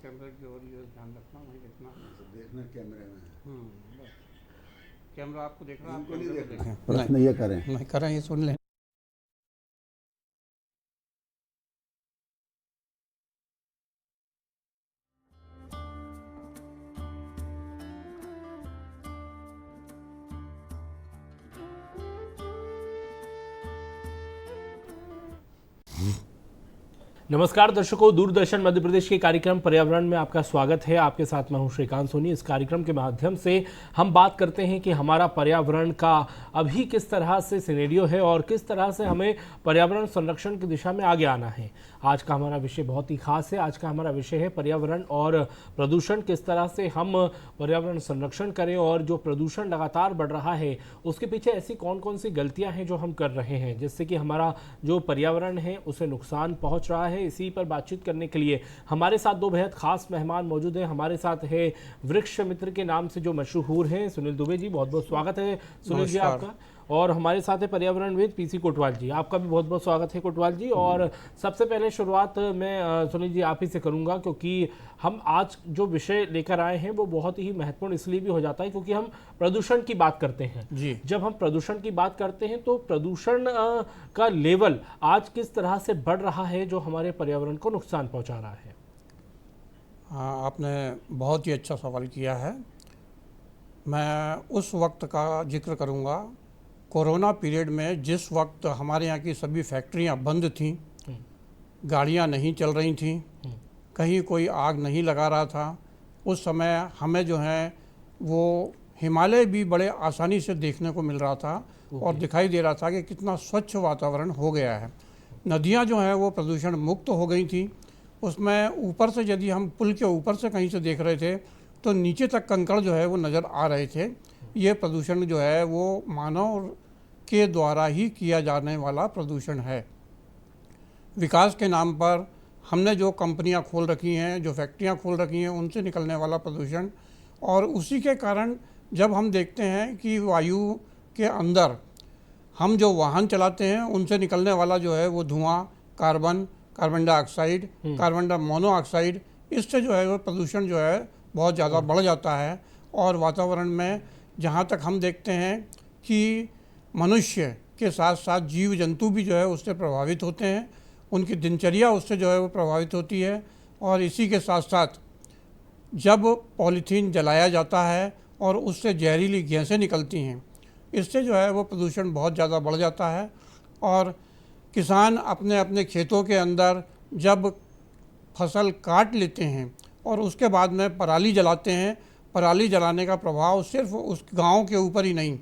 कैमरे की ओर ये ध्यान रखना, वहीं देखना। देखना कैमरे में। बस कैमरा आपको देख रहा है, आप इनको नहीं कैमरे को देखना। देखें। प्रश्न ये करें। नहीं करें, ये सुन लें। नमस्कार दर्शकों, दूरदर्शन मध्य प्रदेश के कार्यक्रम पर्यावरण में आपका स्वागत है। आपके साथ मैं हूं श्रीकांत सोनी। इस कार्यक्रम के माध्यम से हम बात करते हैं कि हमारा पर्यावरण का अभी किस तरह से सिनेरियो है और किस तरह से हमें पर्यावरण संरक्षण की दिशा में आगे आना है। आज का हमारा विषय बहुत ही खास है। आज का हमारा विषय है पर्यावरण और प्रदूषण। किस तरह से हम पर्यावरण संरक्षण करें और जो प्रदूषण लगातार बढ़ रहा है उसके पीछे ऐसी कौन कौन सी गलतियां हैं जो हम कर रहे हैं जिससे कि हमारा जो पर्यावरण है उसे नुकसान पहुंच रहा है। इसी पर बातचीत करने के लिए हमारे साथ दो बेहद खास मेहमान मौजूद हैं। हमारे साथ है वृक्ष मित्र के नाम से जो मशहूर हैं सुनील दुबे जी, बहुत बहुत स्वागत है सुनील जी आपका। और हमारे साथ है पर्यावरणविद पीसी कोटवाल जी, आपका भी बहुत बहुत स्वागत है कोटवाल जी। और सबसे पहले शुरुआत मैं सुनील जी आप ही से करूंगा, क्योंकि हम आज जो विषय लेकर आए हैं वो बहुत ही महत्वपूर्ण इसलिए भी हो जाता है क्योंकि हम प्रदूषण की बात करते हैं जी। जब हम प्रदूषण की बात करते हैं तो प्रदूषण का लेवल आज किस तरह से बढ़ रहा है जो हमारे पर्यावरण को नुकसान पहुंचा रहा है। हाँ, आपने बहुत ही अच्छा सवाल किया है। मैं उस वक्त का जिक्र करूंगा कोरोना पीरियड में, जिस वक्त हमारे यहाँ की सभी फैक्ट्रियाँ बंद थीं, गाड़ियाँ नहीं चल रही थीं, कहीं कोई आग नहीं लगा रहा था। उस समय हमें जो है वो हिमालय भी बड़े आसानी से देखने को मिल रहा था और दिखाई दे रहा था कि कितना स्वच्छ वातावरण हो गया है। नदियाँ जो हैं वो प्रदूषण मुक्त हो गई थी। उसमें ऊपर से यदि हम पुल के ऊपर से कहीं से देख रहे थे तो नीचे तक कंकड़ जो है वो नज़र आ रहे थे। ये प्रदूषण जो है वो मानव के द्वारा ही किया जाने वाला प्रदूषण है। विकास के नाम पर हमने जो कंपनियां खोल रखी हैं, जो फैक्ट्रियां खोल रखी हैं, उनसे निकलने वाला प्रदूषण, और उसी के कारण जब हम देखते हैं कि वायु के अंदर हम जो वाहन चलाते हैं उनसे निकलने वाला जो है वो धुआं, कार्बन डाइऑक्साइड, कार्बन मोनोऑक्साइड, इससे जो है वो प्रदूषण जो है बहुत ज़्यादा बढ़ जाता है। और वातावरण में जहाँ तक हम देखते हैं कि मनुष्य के साथ साथ जीव जंतु भी जो है उससे प्रभावित होते हैं, उनकी दिनचर्या उससे जो है वो प्रभावित होती है। और इसी के साथ साथ जब पॉलीथीन जलाया जाता है और उससे जहरीली गैसें निकलती हैं, इससे जो है वो प्रदूषण बहुत ज़्यादा बढ़ जाता है। और किसान अपने अपने खेतों के अंदर जब फसल काट लेते हैं और उसके बाद में पराली जलाते हैं, पराली जलाने का प्रभाव सिर्फ उस गांव के ऊपर ही नहीं,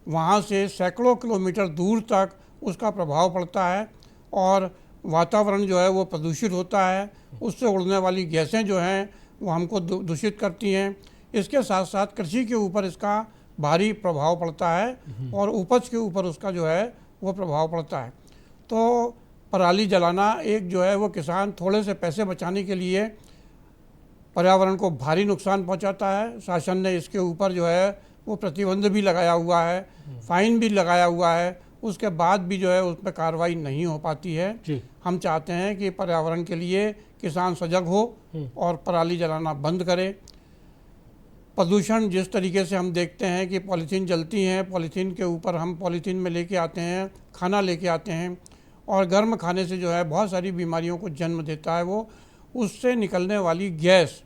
वहाँ से सैकड़ों किलोमीटर दूर तक उसका प्रभाव पड़ता है और वातावरण जो है वो प्रदूषित होता है। उससे उड़ने वाली गैसें जो हैं वो हमको दूषित करती हैं। इसके साथ साथ कृषि के ऊपर इसका भारी प्रभाव पड़ता है और उपज के ऊपर उसका जो है वो प्रभाव पड़ता है। तो पराली जलाना एक जो है वो किसान थोड़े से पैसे बचाने के लिए पर्यावरण को भारी नुकसान पहुंचाता है। शासन ने इसके ऊपर जो है वो प्रतिबंध भी लगाया हुआ है, फाइन भी लगाया हुआ है, उसके बाद भी जो है उस पर कार्रवाई नहीं हो पाती है। हम चाहते हैं कि पर्यावरण के लिए किसान सजग हो और पराली जलाना बंद करे। प्रदूषण जिस तरीके से हम देखते हैं कि पॉलीथीन जलती हैं, पॉलीथीन के ऊपर हम पॉलीथीन में लेके आते हैं, खाना लेके आते हैं और गर्म खाने से जो है बहुत सारी बीमारियों को जन्म देता है। वो उससे निकलने वाली गैस,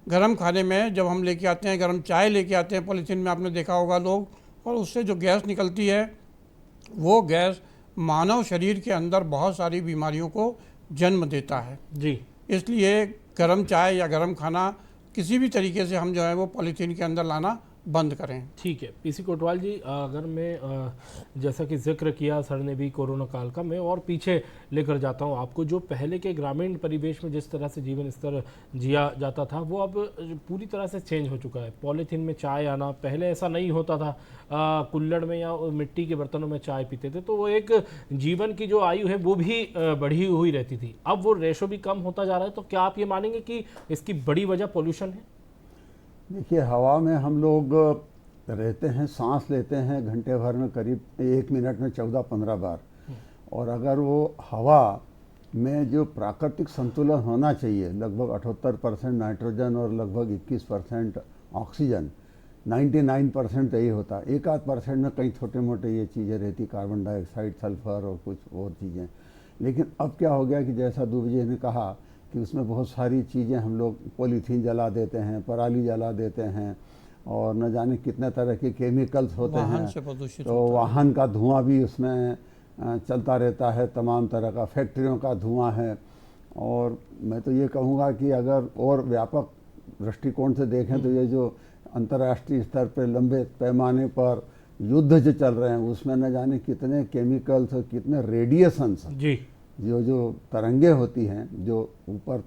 गर्म खाने में जब हम लेके आते हैं, गर्म चाय लेके आते हैं पॉलीथीन में, आपने देखा होगा लोग, और उससे जो गैस निकलती है वो गैस मानव शरीर के अंदर बहुत सारी बीमारियों को जन्म देता है जी। इसलिए गर्म चाय या गर्म खाना किसी भी तरीके से हम जो है वो पॉलीथीन के अंदर लाना बंद करें। ठीक है पीसी कोटवाल जी, अगर मैं जैसा कि जिक्र किया सर ने भी कोरोना काल का, मैं और पीछे लेकर जाता हूं आपको। जो पहले के ग्रामीण परिवेश में जिस तरह से जीवन स्तर जिया जाता था वो अब पूरी तरह से चेंज हो चुका है। पॉलीथीन में चाय आना, पहले ऐसा नहीं होता था, कुल्हड़ में या मिट्टी के बर्तनों में चाय पीते थे, तो वो एक जीवन की जो आयु है वो भी बढ़ी हुई रहती थी। अब वो रेशो भी कम होता जा रहा है, तो क्या आप ये मानेंगे कि इसकी बड़ी वजह पॉल्यूशन है? देखिए, हवा में हम लोग रहते हैं, सांस लेते हैं घंटे भर में करीब 1 मिनट में 14-15 बार, और अगर वो हवा में जो प्राकृतिक संतुलन होना चाहिए, लगभग 78% नाइट्रोजन और लगभग 21% ऑक्सीजन, 99% तो ये होता है। 1-8% में कई छोटे मोटे ये चीज़ें रहती, कार्बन डाइऑक्साइड, सल्फर और कुछ और चीज़ें। लेकिन अब क्या हो गया कि जैसा दुबे जी ने कहा कि उसमें बहुत सारी चीज़ें हम लोग पॉलीथीन जला देते हैं, पराली जला देते हैं और न जाने कितने तरह के केमिकल्स होते हैं, तो वाहन का धुआं भी उसमें चलता रहता है, तमाम तरह का फैक्ट्रियों का धुआं है। और मैं तो ये कहूँगा कि अगर और व्यापक दृष्टिकोण से देखें तो ये जो अंतर्राष्ट्रीय स्तर पर लंबे पैमाने पर युद्ध जो चल रहे हैं उसमें न जाने कितने केमिकल्स और कितने रेडिएशंस जी, जो तरंगे होती हैं जो ऊपर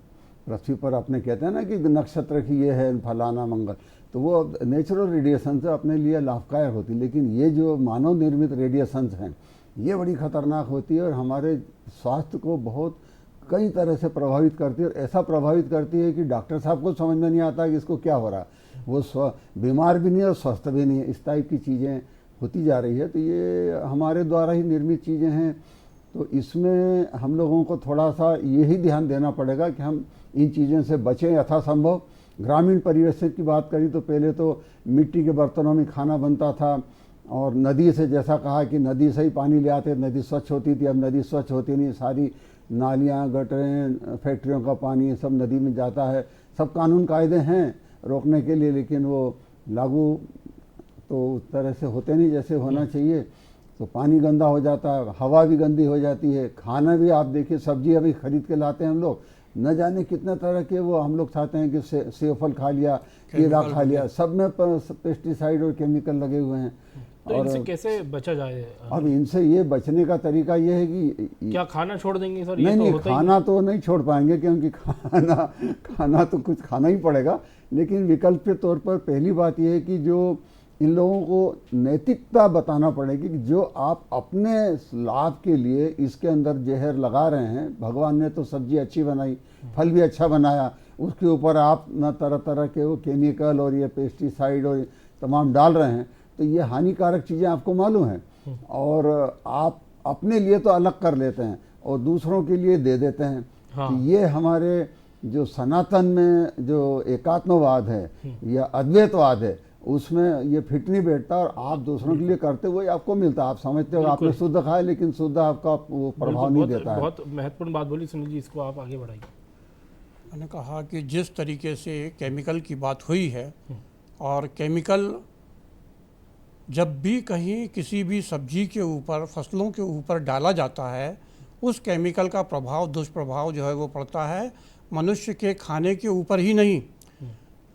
पृथ्वी पर अपने कहते हैं ना कि नक्षत्र की ये है फलाना मंगल, तो वो नेचुरल रेडिएशन से अपने लिए लाभकारी होती है। लेकिन ये जो मानव निर्मित रेडिएशंस हैं ये बड़ी खतरनाक होती है और हमारे स्वास्थ्य को बहुत कई तरह से प्रभावित करती है। और ऐसा प्रभावित करती है कि डॉक्टर साहब को समझ में नहीं आता कि इसको क्या हो रहा है, वो बीमार भी नहीं और स्वस्थ भी नहीं है, इस टाइप की चीज़ें होती जा रही है। तो ये हमारे द्वारा ही निर्मित चीज़ें हैं, तो इसमें हम लोगों को थोड़ा सा यही ध्यान देना पड़ेगा कि हम इन चीज़ों से बचें यथासंभव। ग्रामीण परिवेश की बात करी तो पहले तो मिट्टी के बर्तनों में खाना बनता था और नदी से, जैसा कहा कि नदी से ही पानी ले आते, नदी स्वच्छ होती थी। अब नदी स्वच्छ होती नहीं, सारी नालियाँ, गटरें, फैक्ट्रियों का पानी सब नदी में जाता है। सब कानून कायदे हैं रोकने के लिए, लेकिन वो लागू तो उस तरह से होते नहीं जैसे होना चाहिए। तो पानी गंदा हो जाता है, हवा भी गंदी हो जाती है, खाना भी आप देखिए, सब्जी अभी खरीद के लाते हैं हम लोग, न जाने कितने तरह के वो हम लोग चाहते हैं कि सेब फल खा लिया, केला खा लिया, सब में पेस्टिसाइड और केमिकल लगे हुए हैं। तो इनसे कैसे बचा जाए? अब इनसे ये बचने का तरीका ये है कि क्या खाना छोड़ देंगे सर? नहीं, खाना तो नहीं छोड़ पाएंगे क्योंकि खाना तो कुछ खाना ही पड़ेगा। लेकिन विकल्प के तौर पर पहली बात यह है कि जो इन लोगों को नैतिकता बताना पड़ेगी कि जो आप अपने लाभ के लिए इसके अंदर जहर लगा रहे हैं, भगवान ने तो सब्जी अच्छी बनाई, फल भी अच्छा बनाया, उसके ऊपर आप न तरह तरह के वो केमिकल और ये पेस्टिसाइड और तमाम डाल रहे हैं, तो ये हानिकारक चीज़ें आपको मालूम हैं और आप अपने लिए तो अलग कर लेते हैं और दूसरों के लिए दे देते हैं। हाँ। तो ये हमारे जो सनातन में जो एकात्मवाद है या अद्वैतवाद है उसमें ये फिट नहीं बैठता और आप दूसरों के लिए करते हुए आपको मिलता है। आप समझते हो आपने शुद्ध खाया लेकिन शुद्ध आपका वो प्रभाव नहीं देता है। बहुत महत्वपूर्ण बात बोली सुनील जी, इसको आप आगे बढ़ाइए। मैंने कहा कि जिस तरीके से केमिकल की बात हुई है और केमिकल जब भी कहीं किसी भी सब्जी के ऊपर, फसलों के ऊपर डाला जाता है, उस केमिकल का प्रभाव, दुष्प्रभाव जो है वो पड़ता है मनुष्य के खाने के ऊपर ही नहीं।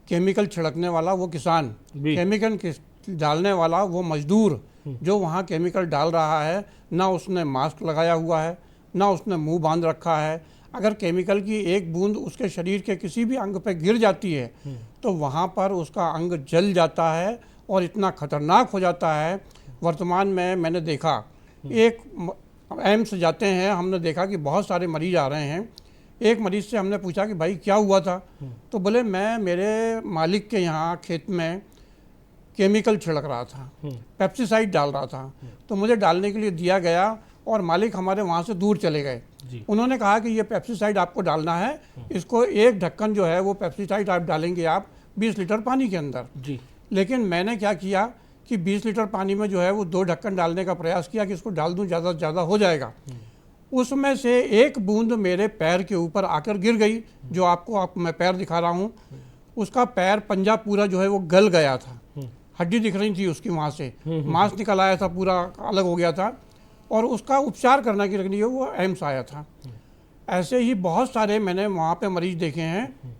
केमिकल छिड़कने वाला वो किसान, केमिकल डालने वाला वो मजदूर जो वहाँ केमिकल डाल रहा है, ना उसने मास्क लगाया हुआ है, ना उसने मुंह बांध रखा है। अगर केमिकल की एक बूंद उसके शरीर के किसी भी अंग पर गिर जाती है तो वहाँ पर उसका अंग जल जाता है और इतना खतरनाक हो जाता है। वर्तमान में मैंने देखा, एक एम्स जाते हैं, हमने देखा कि बहुत सारे मरीज आ रहे हैं। एक मरीज से हमने पूछा कि भाई क्या हुआ था, तो बोले मैं मेरे मालिक के यहाँ खेत में केमिकल छिड़क रहा था, पेप्सिसाइड डाल रहा था, तो मुझे डालने के लिए दिया गया और मालिक हमारे वहाँ से दूर चले गए। उन्होंने कहा कि ये पेप्सिसाइड आपको डालना है, इसको एक ढक्कन जो है वो पेप्सिसाइड आप डालेंगे आप 20 लीटर पानी के अंदर जी। लेकिन मैंने क्या किया कि 20 लीटर पानी में जो है वो 2 ढक्कन डालने का प्रयास किया कि इसको डाल दूं, ज़्यादा से ज़्यादा हो जाएगा। उसमें से एक बूंद मेरे पैर के ऊपर आकर गिर गई, जो आपको मैं पैर दिखा रहा हूँ। उसका पैर पंजा पूरा जो है वो गल गया था, हड्डी दिख रही थी उसकी, वहाँ से मांस निकल आया था, पूरा अलग हो गया था और उसका उपचार करने के लिए वो एम्स आया था। ऐसे ही बहुत सारे मैंने वहाँ पे मरीज देखे हैं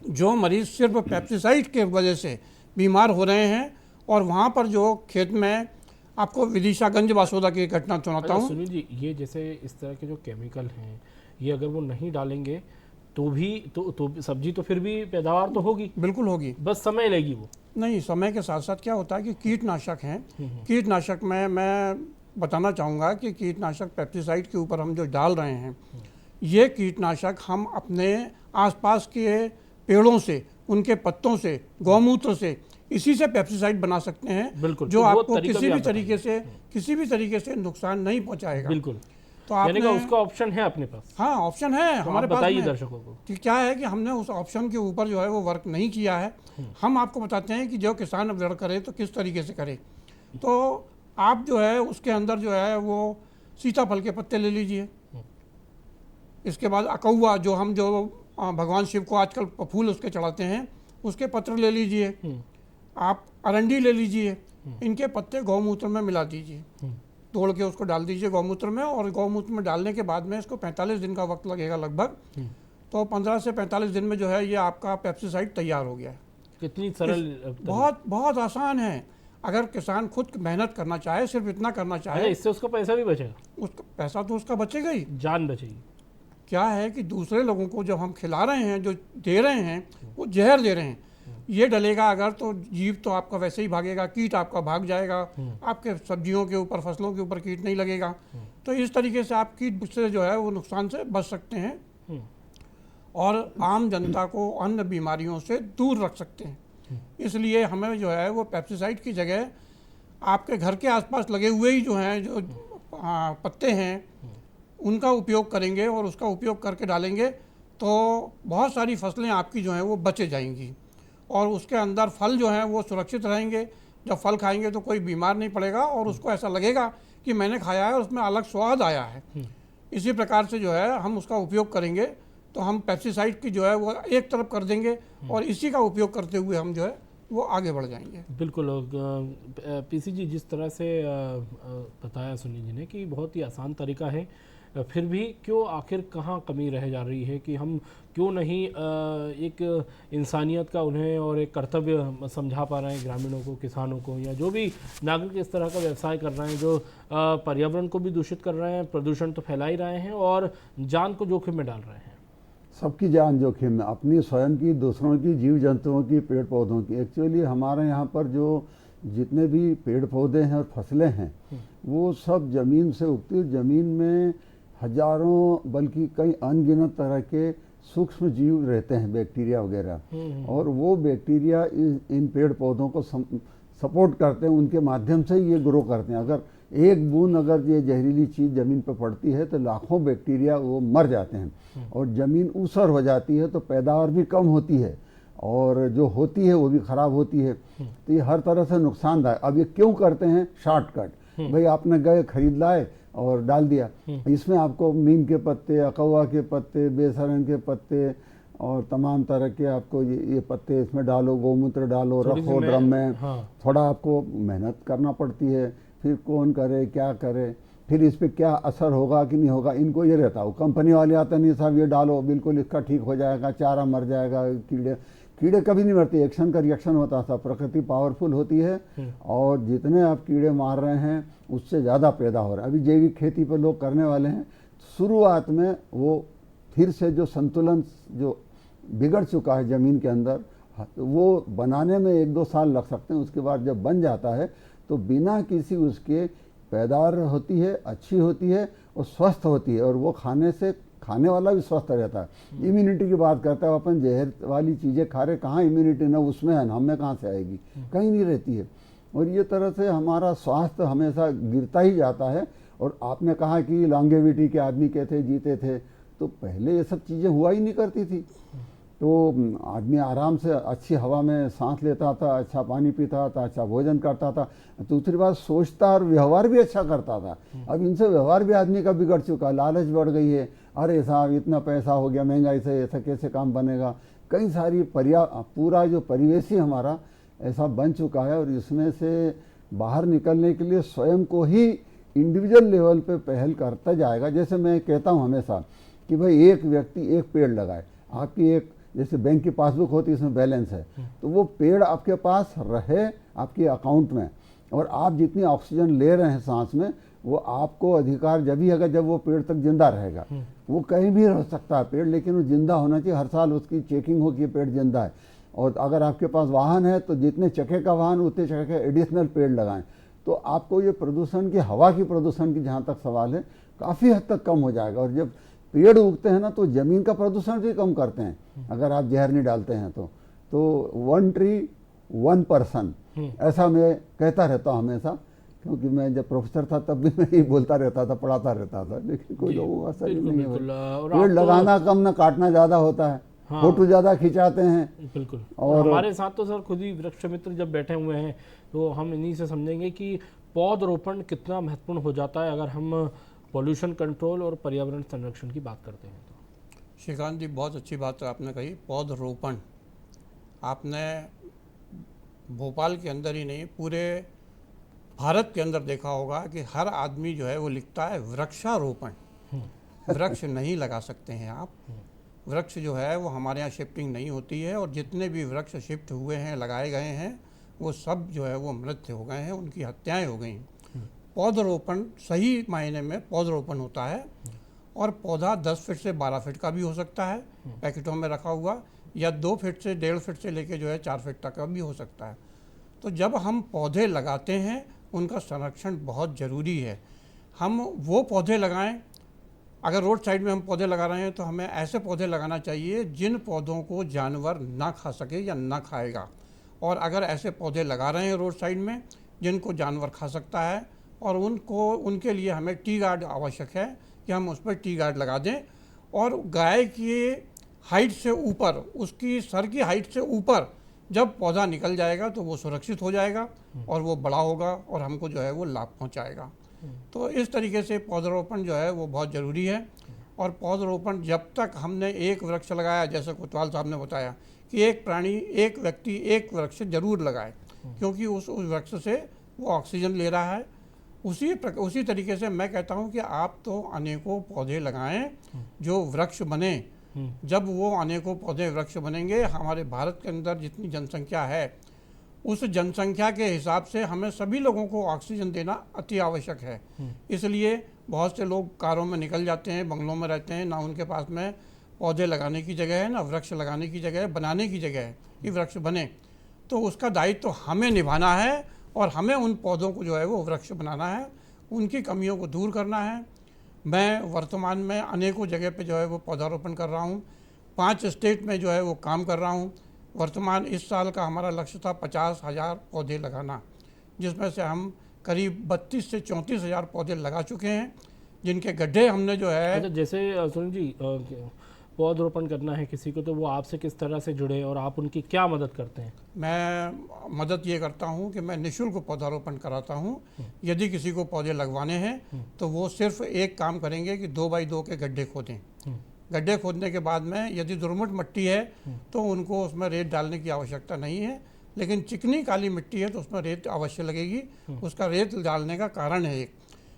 जो मरीज सिर्फ पेप्सिसाइड के वजह से बीमार हो रहे हैं। और वहाँ पर जो खेत में, आपको विदिशागंज वासोदा की घटना सुनाता हूँ। सुनील जी, ये जैसे इस तरह के जो केमिकल हैं, ये अगर वो नहीं डालेंगे तो भी तो सब्जी तो फिर भी पैदावार तो होगी, बिल्कुल होगी, बस समय लेगी। वो नहीं, समय के साथ साथ क्या होता है कि कीटनाशक हैं, कीटनाशक में मैं बताना चाहूँगा कि कीटनाशक पेप्सिसाइड के ऊपर हम जो डाल रहे हैं, ये कीटनाशक हम अपने आसपास के पेड़ों से, उनके पत्तों से, गौमूत्र से, इसी से पेप्सिसाइड बना सकते हैं, जो तो आपको किसी भी तरीके से नुकसान नहीं पहुंचाएगा। बिल्कुल। तो यानी कि आपने उसका ऑप्शन है अपने पास। हाँ ऑप्शन है तो हमारे आप पास बताइए में। दर्शकों को। तो क्या है कि हमने उस ऑप्शन के ऊपर जो है वो वर्क नहीं किया है। हम आपको बताते हैं कि जो किसान अब करे तो किस तरीके से करे। तो आप जो है उसके अंदर जो है वो सीताफल के पत्ते ले लीजिए, इसके बाद अकौवा जो हम जो भगवान शिव को आजकल फूल उसके चढ़ाते हैं उसके पत्र ले लीजिए, आप अरंडी ले लीजिए, इनके पत्ते गौमूत्र में मिला दीजिए, तोड़ के उसको डाल दीजिए गौमूत्र में, और गौमूत्र में डालने के बाद में इसको 45 दिन का वक्त लगेगा लगभग। तो 15 से 45 दिन में जो है ये आपका पेप्सिसाइड तैयार हो गया है। कितनी सरल बहुत बहुत आसान है। अगर किसान खुद मेहनत करना चाहे, सिर्फ इतना करना चाहे, इससे उसका पैसा भी बचेगा, उसका पैसा तो उसका बचेगा ही, जान बचेगी। क्या है कि दूसरे लोगों को जब हम खिला रहे हैं, जो दे रहे हैं वो जहर दे रहे हैं। ये डलेगा अगर तो जीव तो आपका वैसे ही भागेगा, कीट आपका भाग जाएगा, आपके सब्जियों के ऊपर फसलों के ऊपर कीट नहीं लगेगा। तो इस तरीके से आप कीट से जो है वो नुकसान से बच सकते हैं और आम जनता को अन्य बीमारियों से दूर रख सकते हैं। इसलिए हमें जो है वो पेप्सिसाइड की जगह आपके घर के आसपास लगे हुए ही जो हैं जो पत्ते हैं उनका उपयोग करेंगे और उसका उपयोग करके डालेंगे तो बहुत सारी फसलें आपकी जो हैं वो बचे जाएंगी और उसके अंदर फल जो हैं वो सुरक्षित रहेंगे। जब फल खाएंगे तो कोई बीमार नहीं पड़ेगा और उसको ऐसा लगेगा कि मैंने खाया है, उसमें अलग स्वाद आया है। इसी प्रकार से जो है हम उसका उपयोग करेंगे तो हम पेस्टिसाइड की जो है वो एक तरफ कर देंगे और इसी का उपयोग करते हुए हम जो है वो आगे बढ़ जाएंगे। बिल्कुल। पीसी जी, जिस तरह से बताया सुनील जी ने कि बहुत ही आसान तरीका है, फिर भी क्यों आखिर कहाँ कमी रह जा रही है कि हम क्यों नहीं एक इंसानियत का उन्हें और एक कर्तव्य समझा पा रहे हैं ग्रामीणों को, किसानों को, या जो भी नागरिक इस तरह का व्यवसाय कर रहे हैं जो पर्यावरण को भी दूषित कर रहे हैं, प्रदूषण तो फैला ही रहे हैं और जान को जोखिम में डाल रहे हैं। सबकी जान जोखिम में, अपनी स्वयं की, दूसरों की, जीव जंतुओं की, पेड़ पौधों की। एक्चुअली हमारे यहाँ पर जो जितने भी पेड़ पौधे हैं और फसलें हैं वो सब ज़मीन से उगती। ज़मीन में हजारों बल्कि कई अनगिनत तरह के सूक्ष्म जीव रहते हैं, बैक्टीरिया वगैरह, और वो बैक्टीरिया इन पेड़ पौधों को सपोर्ट करते हैं, उनके माध्यम से ही ये ग्रो करते हैं। अगर एक बूंद अगर ये जहरीली चीज़ ज़मीन पर पड़ती है तो लाखों बैक्टीरिया वो मर जाते हैं और ज़मीन ऊसर हो जाती है, तो पैदावार भी कम होती है और जो होती है वो भी ख़राब होती है। तो ये हर तरह से नुकसानदायक। अब ये क्यों करते हैं? शॉर्टकट। भाई आपने गए खरीद लाए और डाल दिया, इसमें आपको नीम के पत्ते, अकौवा के पत्ते, बेसरन के पत्ते और तमाम तरह के आपको ये पत्ते इसमें डालो, गौमूत्र डालो, रखो ड्रम में। थोड़ा आपको मेहनत करना पड़ती है, फिर कौन करे क्या करे, फिर इस पर क्या असर होगा कि नहीं होगा, इनको ये रहता हो। कंपनी वाले आते नहीं साहब ये डालो बिल्कुल इसका ठीक हो जाएगा, चारा मर जाएगा। कीड़े कभी नहीं मरते, एक्शन का रिएक्शन होता था। प्रकृति पावरफुल होती है और जितने आप कीड़े मार रहे हैं उससे ज़्यादा पैदा हो रहा है। अभी जैविक खेती पर लोग करने वाले हैं, शुरुआत में वो फिर से जो संतुलन जो बिगड़ चुका है ज़मीन के अंदर वो बनाने में 1-2 साल लग सकते हैं। उसके बाद जब बन जाता है तो बिना किसी उसके पैदावार होती है, अच्छी होती है और स्वस्थ होती है, और वो खाने वाला भी स्वस्थ रहता है। इम्यूनिटी की बात करता है, अपन जहर वाली चीज़ें खा रहे, कहाँ इम्यूनिटी ना उसमें है ना हमें कहाँ से आएगी, कहीं नहीं रहती है। और ये तरह से हमारा स्वास्थ्य हमेशा गिरता ही जाता है। और आपने कहा कि लॉन्गेविटी के आदमी कहते जीते थे, तो पहले ये सब चीज़ें हुआ ही नहीं करती थी। तो आदमी आराम से अच्छी हवा में सांस लेता था, अच्छा पानी पीता था, अच्छा भोजन करता था, दूसरी बात सोचता और व्यवहार भी अच्छा करता था। अब इनसे व्यवहार भी आदमी का बिगड़ चुका, लालच बढ़ गई है। अरे साहब इतना पैसा हो गया, महंगाई से ऐसा कैसे काम बनेगा, कई सारी पूरा जो परिवेश ही हमारा ऐसा बन चुका है। और इसमें से बाहर निकलने के लिए स्वयं को ही इंडिविजुअल लेवल पे पहल करता जाएगा। जैसे मैं कहता हूँ हमेशा कि भाई एक व्यक्ति एक पेड़ लगाए। आपकी एक जैसे बैंक की पासबुक होती है, इसमें बैलेंस है, तो वो पेड़ आपके पास रहे आपके अकाउंट में, और आप जितनी ऑक्सीजन ले रहे हैं सांस में वो आपको अधिकार जब ही जब वो पेड़ तक जिंदा रहेगा। वो कहीं भी रह सकता है पेड़, लेकिन वो जिंदा होना चाहिए। हर साल उसकी चेकिंग हो कि पेड़ जिंदा है। और अगर आपके पास वाहन है तो जितने चक्के का वाहन उतने चक्के के एडिशनल पेड़ लगाएं, तो आपको ये प्रदूषण की, हवा की प्रदूषण की जहाँ तक सवाल है, काफ़ी हद तक कम हो जाएगा। और जब पेड़ उगते हैं ना तो ज़मीन का प्रदूषण भी कम करते हैं, अगर आप जहर नहीं डालते हैं तो 1 ट्री 1 पर्सन, ऐसा मैं कहता रहता हूँ हमेशा क्योंकि मैं जब प्रोफेसर था तब भी मैं ये बोलता रहता था, पढ़ाता रहता था, लेकिन कोई लोगों का असर ही बिल्कुल नहीं है बिल्कुल। भाई। और पेड़ आप तो- लगाना कम ना काटना ज़्यादा होता है, हाँ। फोटो ज़्यादा खिंचाते हैं। बिल्कुल। और हमारे साथ तो सर खुद ही वृक्ष मित्र जब बैठे हुए हैं तो हम इन्हीं से समझेंगे कि पौधरोपण कितना महत्वपूर्ण हो जाता है अगर हम पॉल्यूशन कंट्रोल और पर्यावरण संरक्षण की बात करते हैं तो। श्रीकांत जी, बहुत अच्छी बात आपने कही। पौधरोपण आपने भोपाल के अंदर ही नहीं, पूरे भारत के अंदर देखा होगा कि हर आदमी जो है वो लिखता है वृक्षारोपण। वृक्ष नहीं लगा सकते हैं आप। वृक्ष जो है वो हमारे यहाँ शिफ्टिंग नहीं होती है, और जितने भी वृक्ष शिफ्ट हुए हैं, लगाए गए हैं, वो सब जो है वो मृत हो गए हैं, उनकी हत्याएं हो गई। पौधरोपण सही मायने में पौधरोपण होता है, और पौधा 10 फीट से 12 फीट का भी हो सकता है पैकेटों में रखा हुआ, या 2 फीट से 1.5 फीट से लेके जो है 4 फीट तक का भी हो सकता है। तो जब हम पौधे लगाते हैं उनका संरक्षण बहुत ज़रूरी है। हम वो पौधे लगाएं, अगर रोड साइड में हम पौधे लगा रहे हैं तो हमें ऐसे पौधे लगाना चाहिए जिन पौधों को जानवर ना खा सके या ना खाएगा। और अगर ऐसे पौधे लगा रहे हैं रोड साइड में जिनको जानवर खा सकता है, और उनके लिए हमें टी गार्ड आवश्यक है कि हम उस पर टी गार्ड लगा दें। और गाय की हाइट से ऊपर, उसकी सर की हाइट से ऊपर जब पौधा निकल जाएगा तो वो सुरक्षित हो जाएगा और वो बड़ा होगा और हमको जो है वो लाभ पहुंचाएगा। तो इस तरीके से पौधरोपण जो है वो बहुत ज़रूरी है। और पौधरोपण जब तक हमने एक वृक्ष लगाया, जैसे कोतवाल साहब ने बताया कि एक प्राणी, एक व्यक्ति एक वृक्ष जरूर लगाए, क्योंकि उस वृक्ष से वो ऑक्सीजन ले रहा है। उसी तरीके से मैं कहता हूँ कि आप तो अनेकों पौधे लगाएं जो वृक्ष बने। जब वो अनेकों पौधे वृक्ष बनेंगे, हमारे भारत के अंदर जितनी जनसंख्या है उस जनसंख्या के हिसाब से हमें सभी लोगों को ऑक्सीजन देना अति आवश्यक है। इसलिए बहुत से लोग कारों में निकल जाते हैं, बंगलों में रहते हैं, ना उनके पास में पौधे लगाने की जगह है, ना वृक्ष लगाने की जगह है, बनाने की जगह है कि वृक्ष बने। तो उसका दायित्व तो हमें निभाना है, और हमें उन पौधों को जो है वो वृक्ष बनाना है, उनकी कमियों को दूर करना है। मैं वर्तमान में अनेकों जगह पे जो है वो पौधारोपण कर रहा हूँ। 5 स्टेट में जो है वो काम कर रहा हूँ। वर्तमान इस साल का हमारा लक्ष्य था 50,000 पौधे लगाना, जिसमें से हम करीब 32 से 34,000 पौधे लगा चुके हैं, जिनके गड्ढे हमने जो है। अच्छा, जैसे सुनील जी पौधरोपण करना है किसी को तो वो आपसे किस तरह से जुड़े और आप उनकी क्या मदद करते हैं? मैं मदद ये करता हूँ कि मैं निःशुल्क पौधारोपण कराता हूँ। यदि किसी को पौधे लगवाने हैं तो वो सिर्फ एक काम करेंगे कि 2 बाई 2 के गड्ढे खोदें। गड्ढे खोदने के बाद में यदि दुर्मट मिट्टी है तो उनको उसमें रेत डालने की आवश्यकता नहीं है, लेकिन चिकनी काली मिट्टी है तो उसमें रेत अवश्य लगेगी। उसका रेत डालने का कारण है एक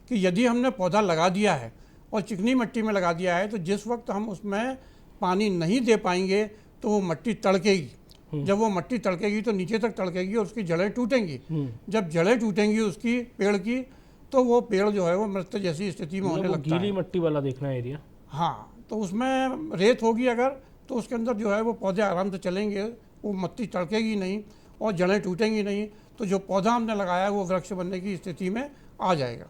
कि यदि हमने पौधा लगा दिया है और चिकनी मिट्टी में लगा दिया है तो जिस वक्त हम उसमें पानी नहीं दे पाएंगे तो वो मिट्टी तड़केगी। जब वो मिट्टी तड़केगी तो नीचे तक तड़केगी और उसकी जड़ें टूटेंगी। जब जड़ें टूटेंगी उसकी पेड़ की, तो वो पेड़ जो है वो मृत जैसी स्थिति में होने लगता है। गीली मिट्टी वाला देखना एरिया। हाँ, तो उसमें रेत होगी अगर, तो उसके अंदर जो है वो पौधे आराम से चलेंगे, वो मिट्टी तड़केगी नहीं और जड़ें टूटेंगी नहीं, तो जो पौधा हमने लगाया है वो वृक्ष बनने की स्थिति में आ जाएगा।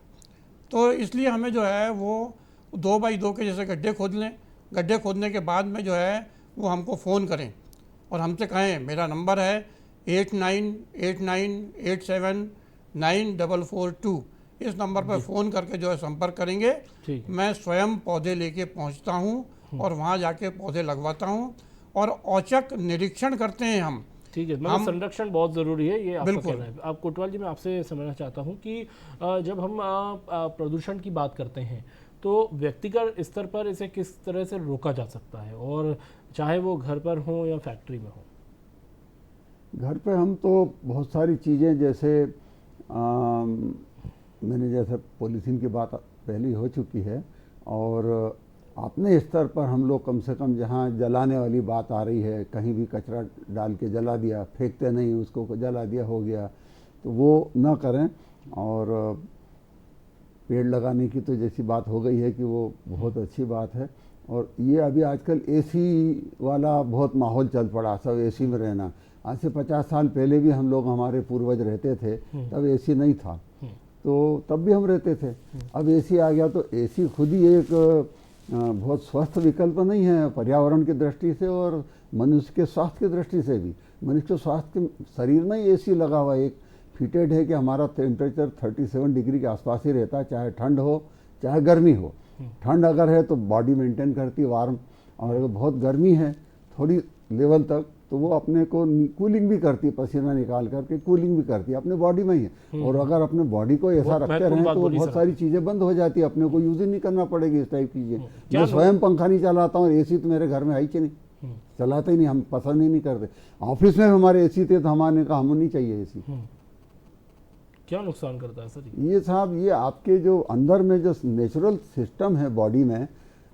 तो इसलिए हमें जो है वो 2 बाई 2 के जैसे गड्ढे खोद लें। गड्ढे खोदने के बाद में जो है वो हमको फ़ोन करें और हमसे कहें, मेरा नंबर है 8989879442। इस नंबर पर फ़ोन करके जो है संपर्क करेंगे। मैं स्वयं पौधे लेके पहुंचता हूं और वहां जाके पौधे लगवाता हूं और औचक निरीक्षण करते हैं हम। ठीक है, मतलब संरक्षण बहुत ज़रूरी है, ये आपका कहना है। अब कोतवाल जी, मैं आपसे समझना चाहता हूँ कि जब हम प्रदूषण की बात करते हैं तो व्यक्तिगत स्तर पर इसे किस तरह से रोका जा सकता है, और चाहे वो घर पर हो या फैक्ट्री में हो? घर पे हम तो बहुत सारी चीज़ें, जैसे मैंने जैसे पॉलीथीन की बात पहले ही हो चुकी है, और अपने स्तर पर हम लोग कम से कम जहाँ जलाने वाली बात आ रही है, कहीं भी कचरा डाल के जला दिया, फेंकते नहीं, उसको जला दिया हो गया, तो वो न करें। और पेड़ लगाने की तो जैसी बात हो गई है कि वो बहुत अच्छी बात है। और ये अभी आजकल एसी वाला बहुत माहौल चल पड़ा, सब एसी में रहना। आज से 50 साल पहले भी हम लोग, हमारे पूर्वज रहते थे, तब एसी नहीं था, तो तब भी हम रहते थे। अब एसी आ गया तो एसी खुद ही एक बहुत स्वस्थ विकल्प नहीं है पर्यावरण की दृष्टि से और मनुष्य के स्वास्थ्य की दृष्टि से भी। मनुष्य के स्वास्थ्य के शरीर में ही एसी लगा हुआ है, एक फिटेड है कि हमारा टेम्परेचर 37 डिग्री के आसपास ही रहता है, चाहे ठंड हो चाहे गर्मी हो। ठंड अगर है तो बॉडी मेंटेन करती है वार्म, और अगर बहुत गर्मी है थोड़ी लेवल तक तो वो अपने को कूलिंग भी करती है, पसीना निकाल करके कूलिंग भी करती है अपने बॉडी में ही। और अगर अपने बॉडी को ऐसा रखते रहें तो बहुत सारी चीज़ें बंद हो जाती है, अपने को यूज ही नहीं करना पड़ेगी इस टाइप की चीज़ें। मैं स्वयं पंखा नहीं चलाता हूँ, एसी तो मेरे घर में है ही नहीं, चलाते ही नहीं, हम पसंद ही नहीं करते। ऑफिस में हमारे एसी थे तो हमारे कहा हम नहीं चाहिए एसी। क्या नुकसान करता है सर ये साहब, ये आपके जो अंदर में जो नेचुरल सिस्टम है बॉडी में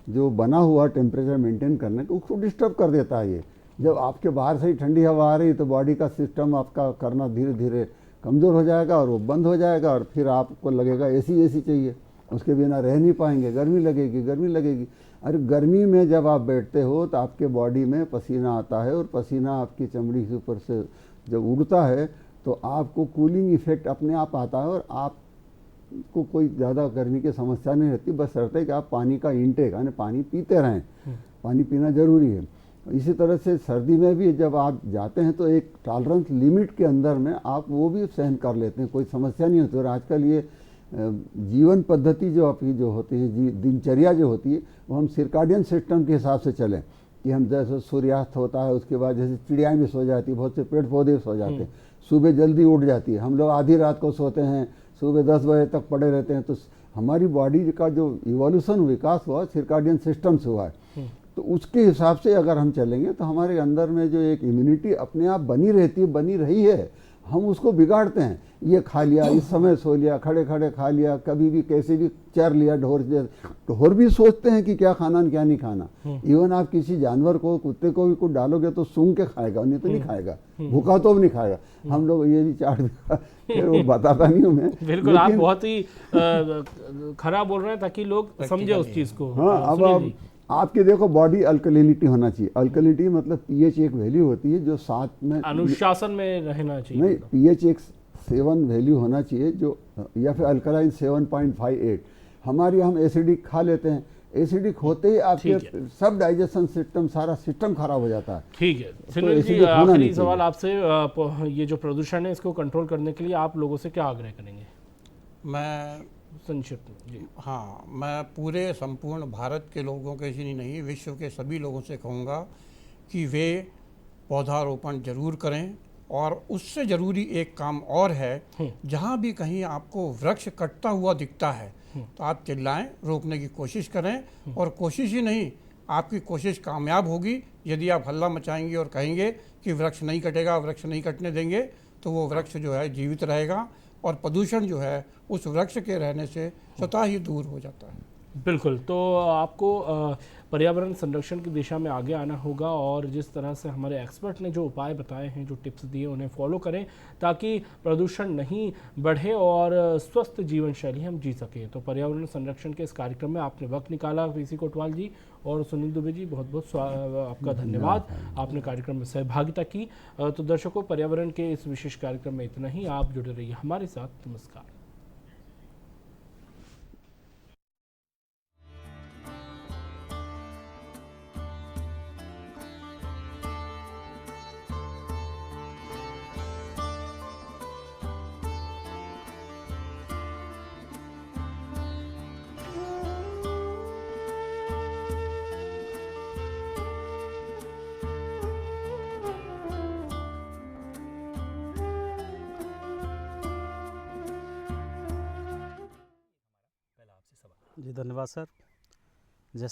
जो बना हुआ टेम्परेचर मेंटेन करने को, उसको डिस्टर्ब कर देता है। ये जब आपके बाहर से ही ठंडी हवा आ रही तो बॉडी का सिस्टम आपका करना धीरे धीरे कमज़ोर हो जाएगा और वो बंद हो जाएगा, और फिर आपको लगेगा एसी एसी चाहिए, उसके बिना रह नहीं पाएंगे, गर्मी लगेगी गर्मी लगेगी। अरे गर्मी में जब आप बैठते हो तो आपके बॉडी में पसीना आता है, और पसीना आपकी चमड़ी के ऊपर से जब उड़ता है तो आपको कूलिंग इफेक्ट अपने आप आता है, और आपको कोई ज़्यादा गर्मी की समस्या नहीं रहती। बस रहता है कि आप पानी का इंटेक यानी पानी पीते रहें, पानी पीना ज़रूरी है। इसी तरह से सर्दी में भी जब आप जाते हैं तो एक टॉलरेंस लिमिट के अंदर में आप वो भी सहन कर लेते हैं, कोई समस्या नहीं होती। और आजकल ये जीवन पद्धति जो आपकी जो होती है, दिनचर्या जो होती है, वो हम सर्काडियन सिस्टम के हिसाब से चलें कि हम जैसे सूर्यास्त होता है उसके बाद जैसे चिड़ियाँ भी सो जाती है, बहुत से पेड़ पौधे भी सो जाते हैं, सुबह जल्दी उठ जाती है, हम लोग आधी रात को सोते हैं, सुबह 10 बजे तक पड़े रहते हैं। तो हमारी बॉडी का जो इवोल्यूशन विकास हुआ सर्काडियन सिस्टम से हुआ है, तो उसके हिसाब से अगर हम चलेंगे तो हमारे अंदर में जो एक इम्यूनिटी अपने आप बनी रहती है, बनी रही है, हम उसको बिगाड़ते हैं। ये खा लिया, इस समय सो लिया, खड़े खड़े खा लिया, कभी भी कैसे भी चर लिया, ढोर भी सोचते हैं कि क्या खाना क्या नहीं खाना। इवन आप किसी जानवर को, कुत्ते को भी कुछ डालोगे तो सूंघ के खाएगा, नहीं तो नहीं खाएगा, भूखा तो भी नहीं खाएगा। हम लोग ये भी चाट फिर वो बताता नहीं हूँ मैं। बिल्कुल, आप बहुत ही खराब बोल रहे हैं ताकि लोग समझे उस चीज़ को। हाँ, अब आपके देखो बॉडी अल्कलिनिटी होना चाहिए। अल्कलिनिटी मतलब पीएच एक वैल्यू होती है जो 7 में अनुशासन में रहना चाहिए। नहीं, पीएच एक 7 वैल्यू होना चाहिए जो, या फिर अल्कलाइन 7.58। हमारी हम एसिडिक खा लेते हैं, एसिडिक होते ही आपके सब डाइजेशन सिस्टम, सारा सिस्टम खराब हो जाता है। ठीक है सुनील जी, आखिरी सवाल आपसे, ये जो प्रदूषण है इसको कंट्रोल करने के लिए आप लोगों से क्या आग्रह करेंगे? मैं संक्षिप्त में जी। हाँ, मैं पूरे संपूर्ण भारत के लोगों के ही नहीं, विश्व के सभी लोगों से कहूँगा कि वे पौधारोपण जरूर करें। और उससे ज़रूरी एक काम और है, जहाँ भी कहीं आपको वृक्ष कटता हुआ दिखता है तो आप चिल्लाएं, रोकने की कोशिश करें। और कोशिश ही नहीं, आपकी कोशिश कामयाब होगी यदि आप हल्ला मचाएंगे और कहेंगे कि वृक्ष नहीं कटेगा, वृक्ष नहीं कटने देंगे, तो वो वृक्ष जो है जीवित रहेगा और प्रदूषण जो है उस वृक्ष के रहने से स्वतः ही दूर हो जाता है। बिल्कुल, तो आपको पर्यावरण संरक्षण की दिशा में आगे आना होगा, और जिस तरह से हमारे एक्सपर्ट ने जो उपाय बताए हैं, जो टिप्स दिए, उन्हें फॉलो करें ताकि प्रदूषण नहीं बढ़े और स्वस्थ जीवन शैली हम जी सकें। तो पर्यावरण संरक्षण के इस कार्यक्रम में आपने वक्त निकाला, पीसी कोटवाल जी और सुनील दुबे जी, बहुत बहुत आपका धन्यवाद, आपने कार्यक्रम में सहभागिता की। तो दर्शकों, पर्यावरण के इस विशेष कार्यक्रम में इतना ही। आप जुड़े रहिए हमारे साथ। नमस्कार। जी धन्यवाद सर।